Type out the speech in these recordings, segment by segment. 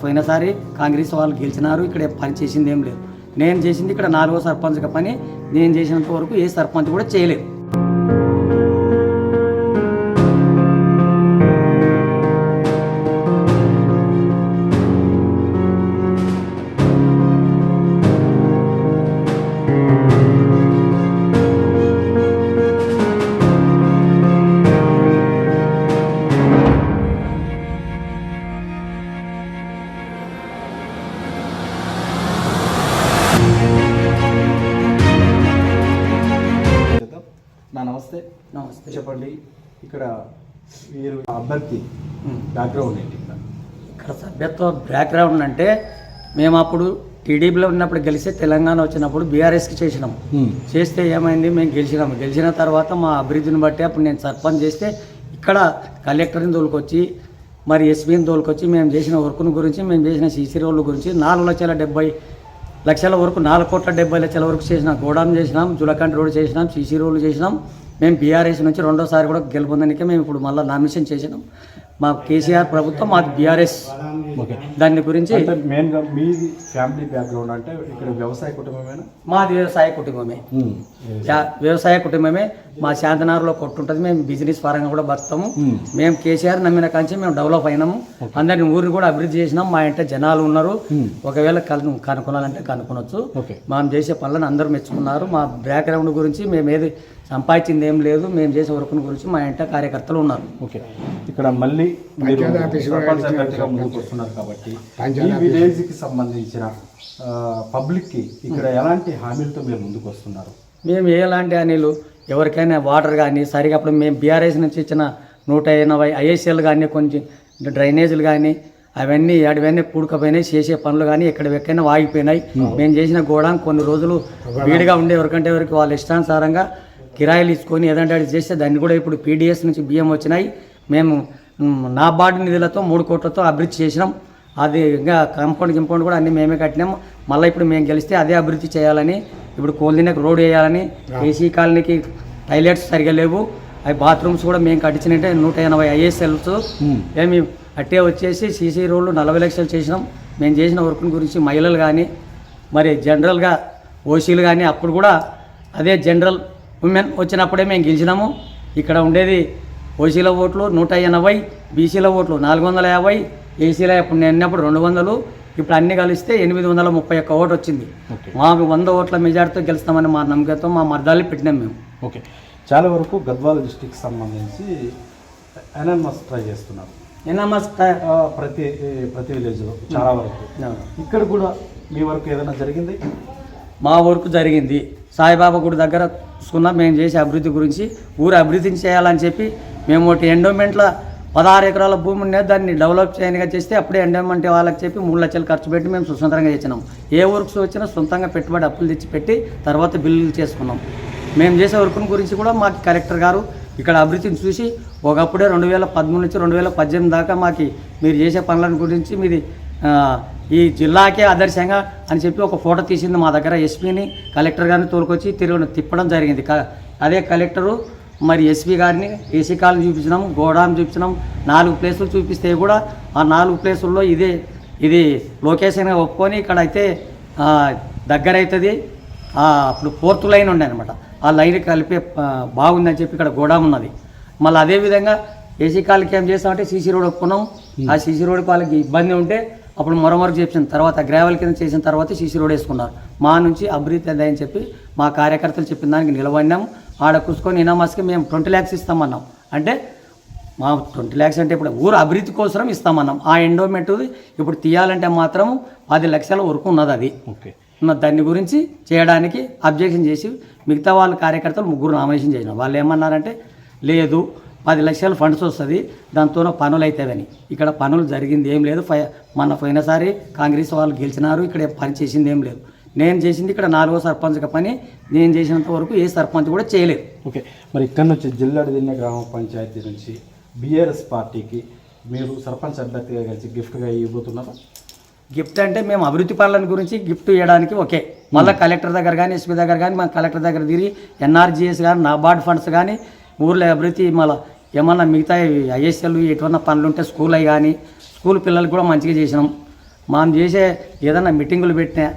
పోయినసారి కాంగ్రెస్ వాళ్ళు గెలిచినారు. ఇక్కడ పని చేసింది ఏం లేదు. నేను చేసింది ఇక్కడ 4వ సర్పంచ్గా పని. నేను చేసినంత వరకు ఏ సర్పంచ్ కూడా చేయలేదు. నమస్తే. నమస్తే. చెప్పండి, ఇక్కడ మీరు అభ్యర్థి బ్యాక్గ్రౌండ్ ఏంటి? ఇక్కడ సభ్యత్వ బ్యాక్గ్రౌండ్ అంటే మేము అప్పుడు టీడీపీలో ఉన్నప్పుడు గెలిస్తే తెలంగాణ వచ్చినప్పుడు బీఆర్ఎస్కి చేసినాం. చేస్తే ఏమైంది, మేము గెలిచినాము. గెలిచిన తర్వాత మా అభివృద్ధిని బట్టి అప్పుడు నేను సర్పంచ్ చేస్తే ఇక్కడ కలెక్టర్ని తోలుకొచ్చి మరి ఎస్పీని తోలుకొచ్చి మేము చేసిన వర్క్ను గురించి, మేము చేసిన సీసీ రోడ్ల గురించి 4,70,00,000 వరకు 4,70,00,000 వరకు చేసినాం. గోడాం చేసినాం, జులకంటి రోడ్ చేసినాం, సీసీ రోడ్లు చేసినాం. మేము బీఆర్ఎస్ నుంచి 2వ సారి కూడా గెలుపొందడానికి మేము ఇప్పుడు మళ్ళీ నామినేషన్ చేసినాం. మా కేసీఆర్ ప్రభుత్వం, మాది బీఆర్ఎస్. ఓకే, దాని గురించి మెయిన్గా మీది ఫ్యామిలీ బ్యాక్గ్రౌండ్ అంటే ఇక్కడ వ్యవసాయ కుటుంబమేనా? మాది వ్యవసాయ కుటుంబమే. వ్యవసాయ కుటుంబమే. మా శాంతనగర్లో కొట్టుంటుంది. మేము బిజినెస్ పరంగా కూడా బతాము. మేము కేసీఆర్ నమ్మిన కాంచి మేము డెవలప్ అయినాము. అందరిని ఊరిని కూడా అభివృద్ధి చేసినాం. మా ఇంట జనాలు ఉన్నారు. ఒకవేళ కనుక్కోవాలంటే కనుక్కొనొచ్చు. మనం చేసే పనులను అందరూ మెచ్చుకున్నారు. మా బ్యాక్గ్రౌండ్ గురించి మేము ఏది సంపాదించింది ఏం లేదు. మేము చేసే వర్క్ గురించి మా ఇంట కార్యకర్తలు ఉన్నారు. ఓకే, ఇక్కడ మళ్ళీ మీరు సర్పంచ్ అభ్యర్థిగా ముందుకు వస్తున్నారు కాబట్టి ఈ విలేజ్కి సంబంధించిన పబ్లిక్కి ఇక్కడ ఎలాంటి హామీలతో మీరు ముందుకు వస్తున్నారు? మేము ఎలాంటి హామీలు, ఎవరికైనా వాటర్ కానీ సరిగా అప్పుడు మేము బీఆర్ఎస్ నుంచి ఇచ్చిన 180 ఐఎస్ఎల్ కానీ, కొంచెం డ్రైనేజీలు కానీ అవన్నీ పూడుకపోయినాయి. చేసే పనులు కానీ ఎక్కడెక్కడైనా వాగిపోయినాయి. మేము చేసిన గోడాం కొన్ని రోజులు వీడిగా ఉండే ఎవరికంటే ఎవరికి వాళ్ళ ఇష్టానుసారంగా కిరాయిలు ఇచ్చుకొని ఏదంటే అది చేస్తే దాన్ని కూడా ఇప్పుడు పీడిఎస్ నుంచి బియ్యం వచ్చినాయి. మేము నాబార్డు నిధులతో 3 కోట్లతో అభివృద్ధి చేసినాం. అది ఇంకా గింపౌండ్ కూడా అన్నీ మేమే కట్టినాం. మళ్ళీ ఇప్పుడు మేము గెలిస్తే అదే అభివృద్ధి చేయాలని, ఇప్పుడు కోల్దినకు రోడ్ వేయాలని, ఏసీ కాలనీకి టాయిలెట్స్ సరిగా లేవు. అవి బాత్రూమ్స్ కూడా మేము కట్టించినట్టే 180 ఐఎస్ఎల్స్ ఏమి అట్టే వచ్చేసి సీసీ రోడ్లు 40 లక్షలు చేసినాం. మేము చేసిన వర్క్ గురించి మహిళలు కానీ మరి జనరల్గా ఓసీలు కానీ అప్పుడు కూడా అదే జనరల్ ఉమెన్ వచ్చినప్పుడే మేము గెలిచినాము. ఇక్కడ ఉండేది ఓసీల ఓట్లు 180, బీసీల ఓట్లు 450, ఏసీలో అప్పుడు నేను ఉన్నప్పుడు 200. ఇప్పుడు అన్ని కలిస్తే 831 ఓటు వచ్చింది. మాకు 100 ఓట్ల మెజార్టీతో గెలుస్తామని మా నమ్మకంతో మా మర్దాలు పెట్టినాం మేము. ఓకే, చాలా వరకు గద్వాల డిస్టిక్ సంబంధించి ఎన్ఎంఎస్ ట్రై చేస్తున్నారు. ఎన్ఎంఎస్ ప్రతి విలేజ్లో చాలా వరకు. ఇక్కడ కూడా మీ వరకు ఏదైనా జరిగింది? మా వరకు జరిగింది. సాయిబాబా గుడి దగ్గర చూసుకున్నాం. మేము చేసే అభివృద్ధి గురించి, ఊరు అభివృద్ధిని చేయాలని చెప్పి మేము ఒకటి ఎండోమెంట్లో 16 ఎకరాల భూమి ఉండేది, దాన్ని డెవలప్ చేయనిగా చేస్తే అప్పుడే ఎండోమెంట్ వాళ్ళకి చెప్పి 3 లక్షలు ఖర్చు పెట్టి మేము స్వతంత్రంగా చేసినాం. ఏ వర్క్స్ వచ్చినా సొంతంగా పెట్టుబడి అప్పులు తెచ్చి పెట్టి తర్వాత బిల్లులు చేసుకున్నాం. మేము చేసే వర్క్ గురించి కూడా మాకు కలెక్టర్ గారు ఇక్కడ అభివృద్ధిని చూసి ఒకప్పుడే 2013 నుంచి 2018 దాకా మాకు మీరు చేసే పనుల గురించి మీది ఈ జిల్లాకే ఆదర్శంగా అని చెప్పి ఒక ఫోటో తీసింది. మా దగ్గర ఎస్పీని కలెక్టర్ గారిని తోలుకొచ్చి తిప్పడం జరిగింది. అదే కలెక్టరు మరి ఎస్పీ గారిని ఏసీ కాలనీ చూపించినాం, గోడాం చూపించినాం. 4 ప్లేసులు చూపిస్తే కూడా ఆ 4 ప్లేసుల్లో ఇది లొకేషన్గా ఒప్పుకొని ఇక్కడ అయితే దగ్గర అవుతుంది. అప్పుడు 4th లైన్ ఉండే అనమాట. ఆ లైన్ కలిపే బాగుందని చెప్పి ఇక్కడ గోడాం ఉన్నది. మళ్ళీ అదేవిధంగా ఏసీ కాలనీకి ఏం చేస్తామంటే సీసీ రోడ్ ఒప్పుకున్నాం. ఆ సీసీ రోడ్కి వాళ్ళకి ఇబ్బంది ఉంటే అప్పుడు మరొమరు చేసిన తర్వాత గ్రావెల్ కింద చేసిన తర్వాత సీసీ రోడ్ వేసుకున్నారు. మా నుంచి అభివృద్ధి అదని చెప్పి మా కార్యకర్తలు చెప్పిన దానికి నిలబడినాము. ఆడ కూర్చుకొని ఇనామాస్కి మేము 20 lakhs ఇస్తామన్నాం. అంటే మా 20 lakhs అంటే ఇప్పుడు ఊరు అభివృద్ధి కోసం ఇస్తామన్నాం. ఆ ఎండోమెంట్ ఇప్పుడు తీయాలంటే మాత్రం 10 లక్షల వరకు ఉన్నది. అది దాని గురించి చేయడానికి అబ్జెక్షన్ చేసి మిగతా వాళ్ళ కార్యకర్తలు 3 నామినేషన్ చేసినాం. వాళ్ళు ఏమన్నారంటే లేదు 10 లక్షల ఫండ్స్ వస్తుంది, దాంతో పనులు అవుతాయని. ఇక్కడ పనులు జరిగింది ఏం లేదు. పోయినసారి కాంగ్రెస్ వాళ్ళు గెలిచినారు. ఇక్కడ పని చేసింది ఏం లేదు. నేను చేసింది ఇక్కడ 4వ సర్పంచ్గా పని. నేను చేసినంత వరకు ఏ సర్పంచ్ కూడా చేయలేదు. ఓకే, మరి ఇక్కడ నుంచి జిల్లాడిదిన్న గ్రామ పంచాయతీ నుంచి బీఆర్ఎస్ పార్టీకి మీరు సర్పంచ్ అభ్యర్థిగా కలిసి గిఫ్ట్గా ఇవ్వబోతున్నారా? గిఫ్ట్ అంటే మేము అభివృద్ధి పనుల గురించి గిఫ్ట్ ఇవ్వడానికి ఓకే. మళ్ళీ కలెక్టర్ దగ్గర కానీ ఎస్పీ దగ్గర కానీ మా కలెక్టర్ దగ్గర తిరిగి ఎన్ఆర్జీఎస్ కానీ నాబార్డ్ ఫండ్స్ కానీ ఊర్లో అభివృద్ధి మళ్ళీ ఏమన్నా మిగతా ఐఎస్ఎల్ ఎటువన్నా పనులు ఉంటే స్కూల్ అవి కానీ స్కూల్ పిల్లలకు కూడా మంచిగా చేసినాం. మనం చేసే ఏదైనా మీటింగులు పెట్టినా,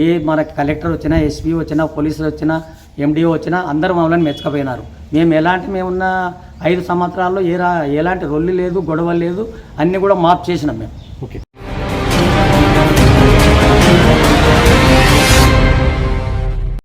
ఏ మన కలెక్టర్ వచ్చినా, ఎస్పీ వచ్చినా, పోలీసులు వచ్చినా, ఎండిఓ వచ్చినా అందరూ మమ్మల్ని మెచ్చకపోయినారు. మేమున్న 5 సంవత్సరాల్లో ఎలాంటి రొల్లి లేదు, గొడవ లేదు, అన్నీ కూడా మాఫ్ చేసినాం మేము.